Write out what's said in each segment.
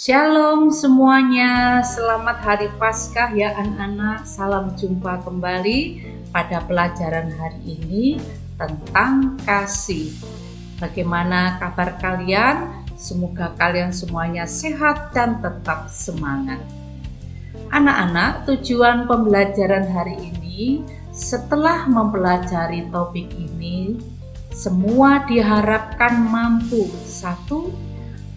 Shalom semuanya, selamat hari Paskah ya anak-anak. Salam jumpa kembali pada pelajaran hari ini tentang kasih. Bagaimana kabar kalian? Semoga kalian semuanya sehat dan tetap semangat. Anak-anak, tujuan pembelajaran hari ini setelah mempelajari topik ini, semua diharapkan mampu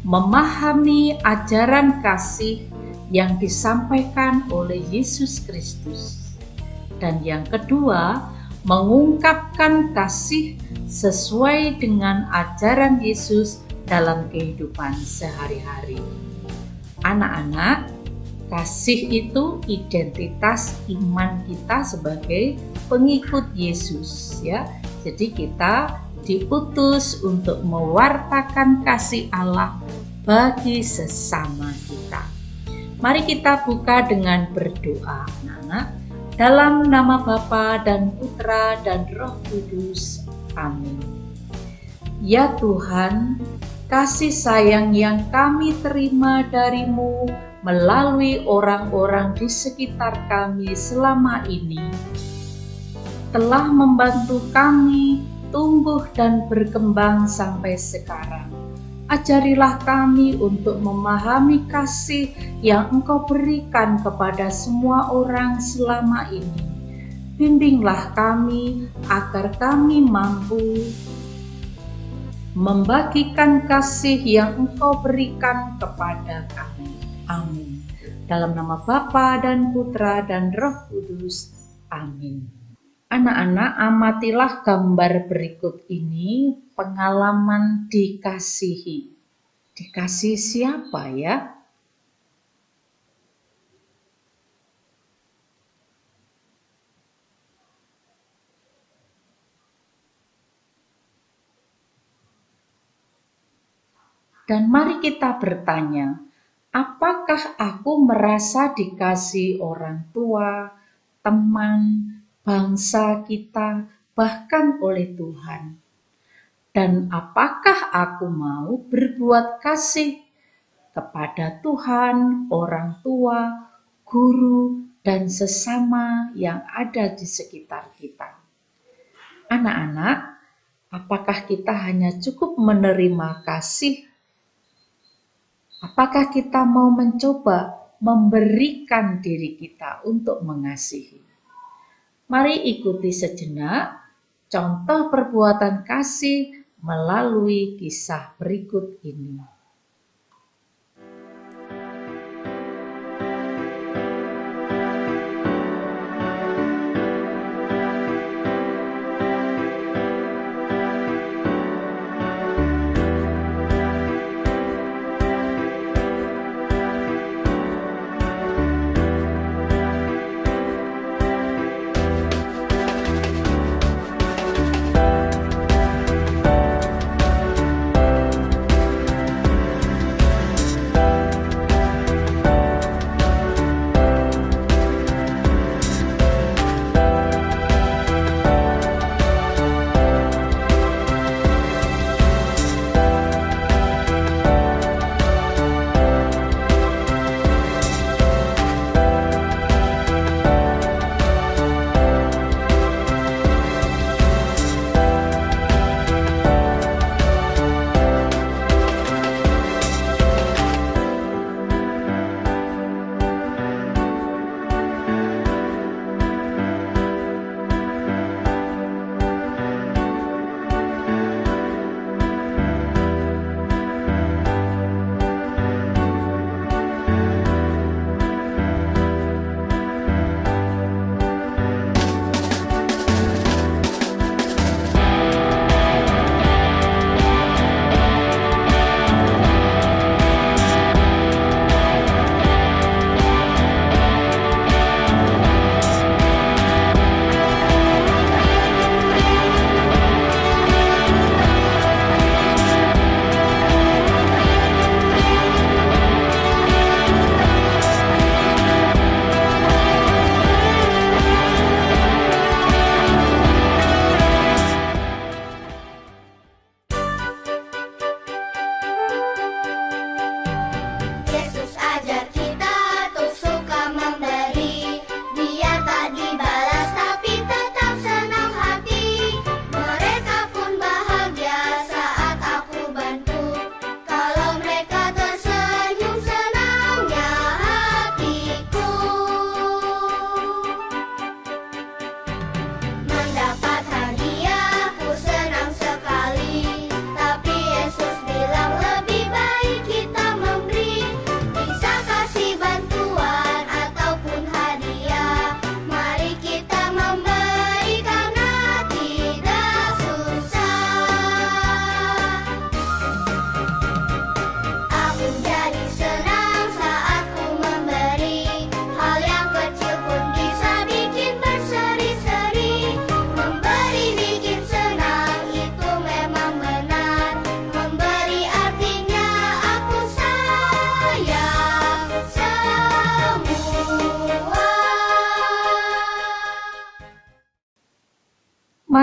memahami ajaran kasih yang disampaikan oleh Yesus Kristus. Dan yang kedua, mengungkapkan kasih sesuai dengan ajaran Yesus dalam kehidupan sehari-hari. Anak-anak, kasih itu identitas iman kita sebagai pengikut Yesus ya. Jadi kita diutus untuk mewartakan kasih Allah bagi sesama kita. Mari kita buka dengan berdoa, anak-anak. Dalam nama Bapa dan Putra dan Roh Kudus. Amin. Ya Tuhan, kasih sayang yang kami terima dari-Mu melalui orang-orang di sekitar kami selama ini telah membantu kami tumbuh dan berkembang sampai sekarang. Ajarilah kami untuk memahami kasih yang Engkau berikan kepada semua orang selama ini. Bimbinglah kami agar kami mampu membagikan kasih yang Engkau berikan kepada kami. Amin. Dalam nama Bapa dan Putra dan Roh Kudus. Amin. Anak-anak, amatilah gambar berikut ini, pengalaman dikasihi. Dikasih siapa ya? Dan mari kita bertanya, apakah aku merasa dikasihi orang tua, teman, bangsa kita, bahkan oleh Tuhan? Dan apakah aku mau berbuat kasih kepada Tuhan, orang tua, guru, dan sesama yang ada di sekitar kita? Anak-anak, apakah kita hanya cukup menerima kasih? Apakah kita mau mencoba memberikan diri kita untuk mengasihi? Mari ikuti sejenak contoh perbuatan kasih melalui kisah berikut ini.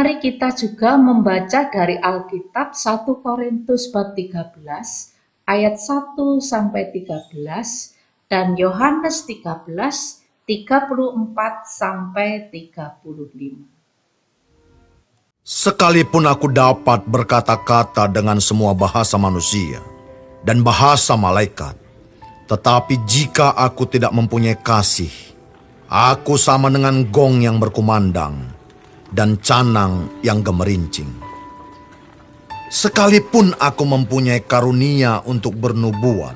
Mari kita juga membaca dari Alkitab 1 Korintus bab 13 ayat 1 sampai 13 dan Yohanes 13 34 sampai 35. Sekalipun aku dapat berkata-kata dengan semua bahasa manusia dan bahasa malaikat, tetapi jika aku tidak mempunyai kasih, aku sama dengan gong yang berkumandang dan canang yang gemerincing. Sekalipun aku mempunyai karunia untuk bernubuat,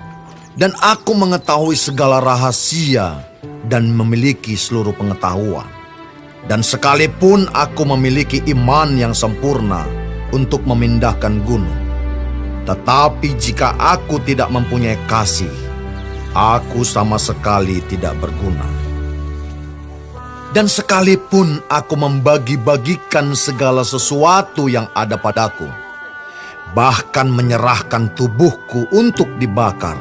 dan aku mengetahui segala rahasia dan memiliki seluruh pengetahuan, dan sekalipun aku memiliki iman yang sempurna untuk memindahkan gunung, tetapi jika aku tidak mempunyai kasih, aku sama sekali tidak berguna. Dan sekalipun aku membagi-bagikan segala sesuatu yang ada padaku, bahkan menyerahkan tubuhku untuk dibakar,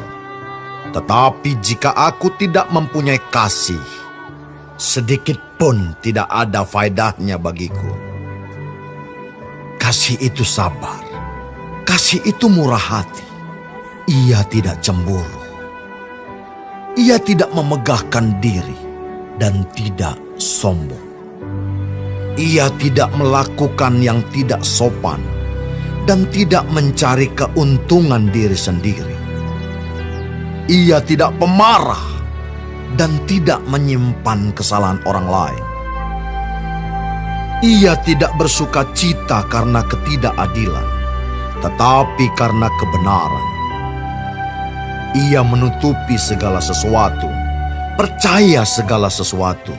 tetapi jika aku tidak mempunyai kasih, sedikit pun tidak ada faedahnya bagiku. Kasih itu sabar, kasih itu murah hati. Ia tidak cemburu, ia tidak memegahkan diri dan tidak sombong. Ia tidak melakukan yang tidak sopan dan tidak mencari keuntungan diri sendiri. Ia tidak pemarah dan tidak menyimpan kesalahan orang lain. Ia tidak bersuka cita karena ketidakadilan, tetapi karena kebenaran. Ia menutupi segala sesuatu, percaya segala sesuatu,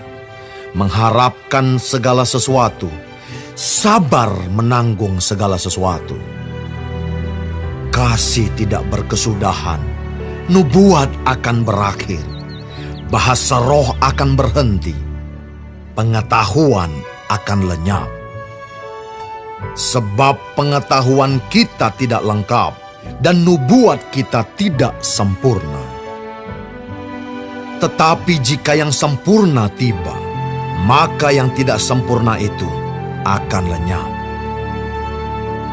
mengharapkan segala sesuatu, sabar menanggung segala sesuatu. Kasih tidak berkesudahan, nubuat akan berakhir, bahasa roh akan berhenti, pengetahuan akan lenyap. Sebab pengetahuan kita tidak lengkap dan nubuat kita tidak sempurna. Tetapi jika yang sempurna tiba, maka yang tidak sempurna itu akan lenyap.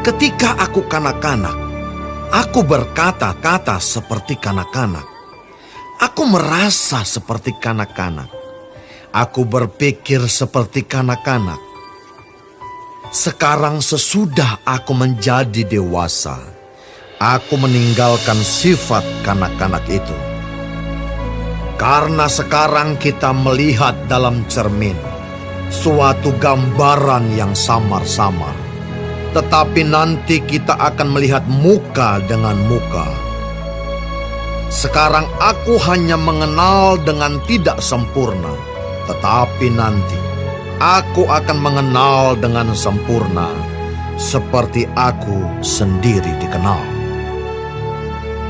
Ketika aku kanak-kanak, aku berkata-kata seperti kanak-kanak. Aku merasa seperti kanak-kanak. Aku berpikir seperti kanak-kanak. Sekarang sesudah aku menjadi dewasa, aku meninggalkan sifat kanak-kanak itu. Karena sekarang kita melihat dalam cermin suatu gambaran yang samar-samar, tetapi nanti kita akan melihat muka dengan muka. Sekarang aku hanya mengenal dengan tidak sempurna, tetapi nanti aku akan mengenal dengan sempurna, seperti aku sendiri dikenal.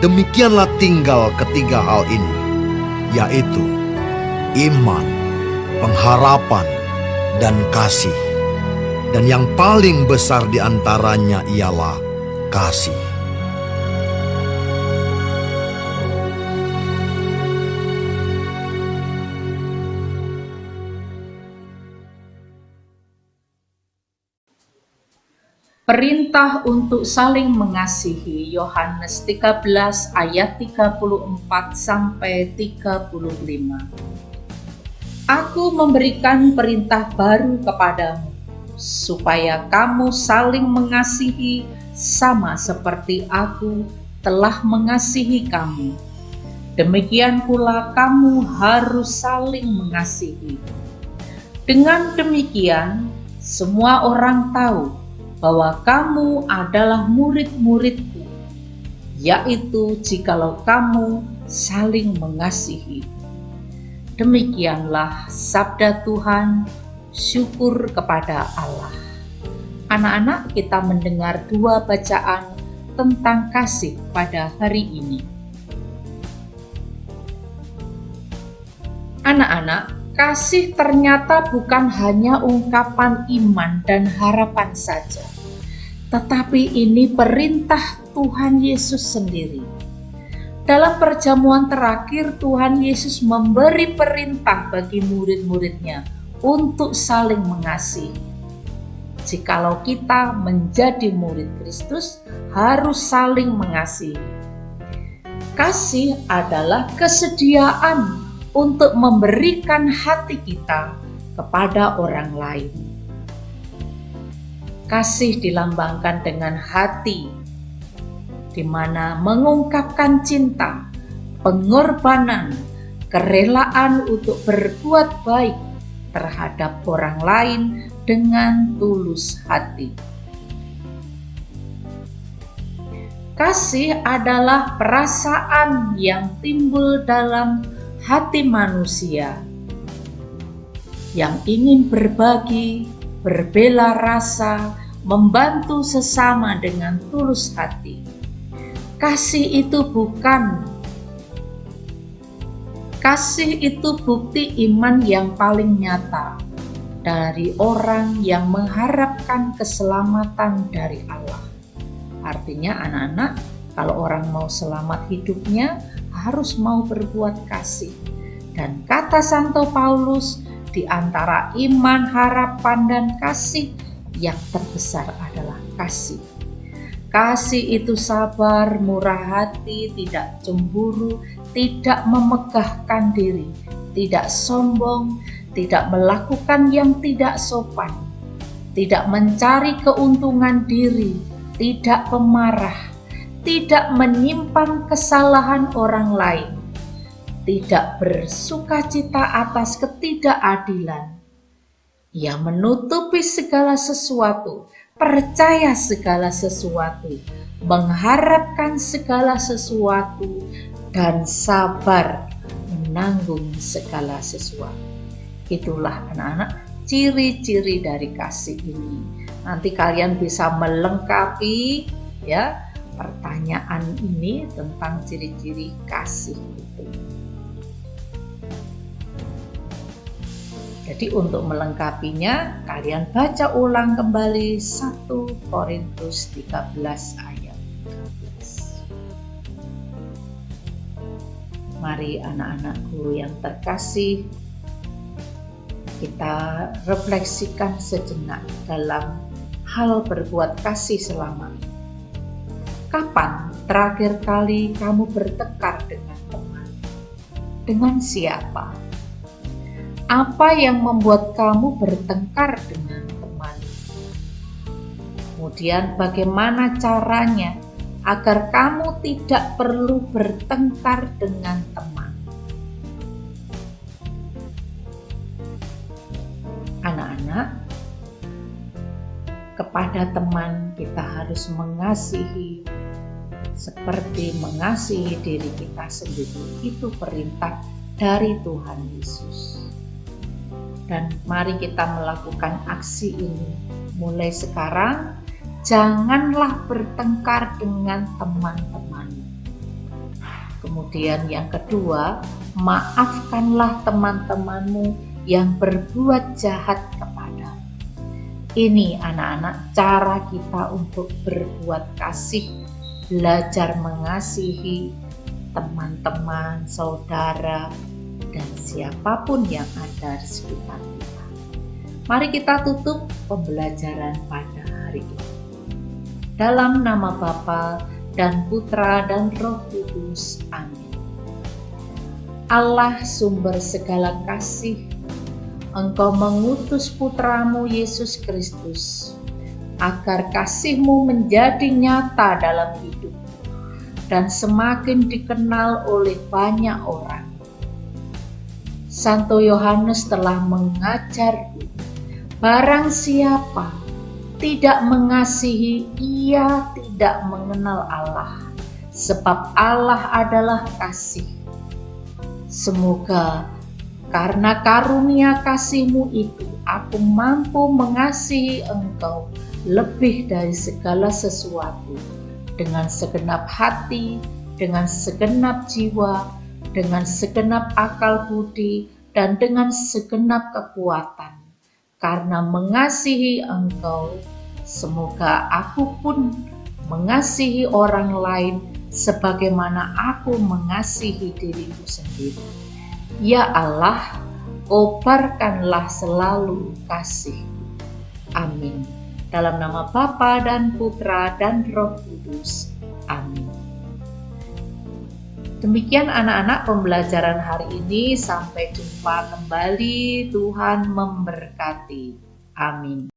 Demikianlah tinggal ketiga hal ini, yaitu iman, pengharapan, dan kasih. Dan yang paling besar di antaranya ialah kasih. Perintah untuk saling mengasihi, Yohanes 13 ayat 34 sampai 35. Aku memberikan perintah baru kepadamu, supaya kamu saling mengasihi sama seperti aku telah mengasihi kamu. Demikian pula kamu harus saling mengasihi. Dengan demikian, semua orang tahu bahwa kamu adalah murid-muridku, yaitu jikalau kamu saling mengasihi. Demikianlah sabda Tuhan, syukur kepada Allah. Anak-anak, kita mendengar dua bacaan tentang kasih pada hari ini. Anak-anak, kasih ternyata bukan hanya ungkapan iman dan harapan saja, tetapi ini perintah Tuhan Yesus sendiri. Dalam perjamuan terakhir, Tuhan Yesus memberi perintah bagi murid-muridnya untuk saling mengasihi. jikalau kita menjadi murid Kristus harus saling mengasihi. Kasih adalah kesediaan untuk memberikan hati kita kepada orang lain. Kasih dilambangkan dengan hati, di mana mengungkapkan cinta, pengorbanan, kerelaan untuk berbuat baik terhadap orang lain dengan tulus hati. Kasih adalah perasaan yang timbul dalam hati manusia yang ingin berbagi, berbela rasa, membantu sesama dengan tulus hati. Kasih itu bukti iman yang paling nyata dari orang yang mengharapkan keselamatan dari Allah. Artinya anak-anak, kalau orang mau selamat hidupnya harus mau berbuat kasih. Dan kata Santo Paulus, di antara iman, harapan, dan kasih, yang terbesar adalah kasih. Kasih itu sabar, murah hati, tidak cemburu, tidak memegahkan diri, tidak sombong, tidak melakukan yang tidak sopan, tidak mencari keuntungan diri, tidak pemarah, tidak menyimpan kesalahan orang lain, tidak bersukacita atas ketidakadilan. Ia menutupi segala sesuatu, percaya segala sesuatu, mengharapkan segala sesuatu, dan sabar menanggung segala sesuatu. Itulah anak-anak ciri-ciri dari kasih ini. Nanti kalian bisa melengkapi ya pertanyaan ini tentang ciri-ciri kasih itu. Jadi untuk melengkapinya kalian baca ulang kembali 1 Korintus 13 ayat 13. Mari anak-anakku yang terkasih, kita refleksikan sejenak dalam hal berbuat kasih selama ini. Kapan terakhir kali kamu bertengkar dengan teman? Dengan siapa? Apa yang membuat kamu bertengkar dengan teman? Kemudian bagaimana caranya agar kamu tidak perlu bertengkar dengan teman? Anak-anak, kepada teman kita harus mengasihi seperti mengasihi diri kita sendiri. Itu perintah dari Tuhan Yesus. Dan mari kita melakukan aksi ini mulai sekarang. Janganlah bertengkar dengan teman-teman. Kemudian yang kedua, maafkanlah teman-temanmu yang berbuat jahat kepadamu. Ini anak-anak cara kita untuk berbuat kasih, belajar mengasihi teman-teman, saudara, dan siapapun yang ada di sekitar kita. Mari kita tutup pembelajaran pada hari ini. Dalam nama Bapa dan Putra dan Roh Kudus. Amin. Allah sumber segala kasih, Engkau mengutus putramu Yesus Kristus agar kasih-Mu menjadi nyata dalam hidup dan semakin dikenal oleh banyak orang. Santo Yohanes telah mengajarku, barang siapa tidak mengasihi, ia tidak mengenal Allah, sebab Allah adalah kasih. Semoga karena karunia kasih-Mu itu, aku mampu mengasihi Engkau lebih dari segala sesuatu, dengan segenap hati, dengan segenap jiwa, dengan segenap akal budi, dan dengan segenap kekuatan. Karena mengasihi Engkau, semoga aku pun mengasihi orang lain sebagaimana aku mengasihi diriku sendiri. Ya Allah, kobarkanlah selalu kasih. Amin. Dalam nama Bapa dan Putra dan Roh Kudus. Amin. Demikian anak-anak pembelajaran hari ini. Sampai jumpa kembali. Tuhan memberkati. Amin.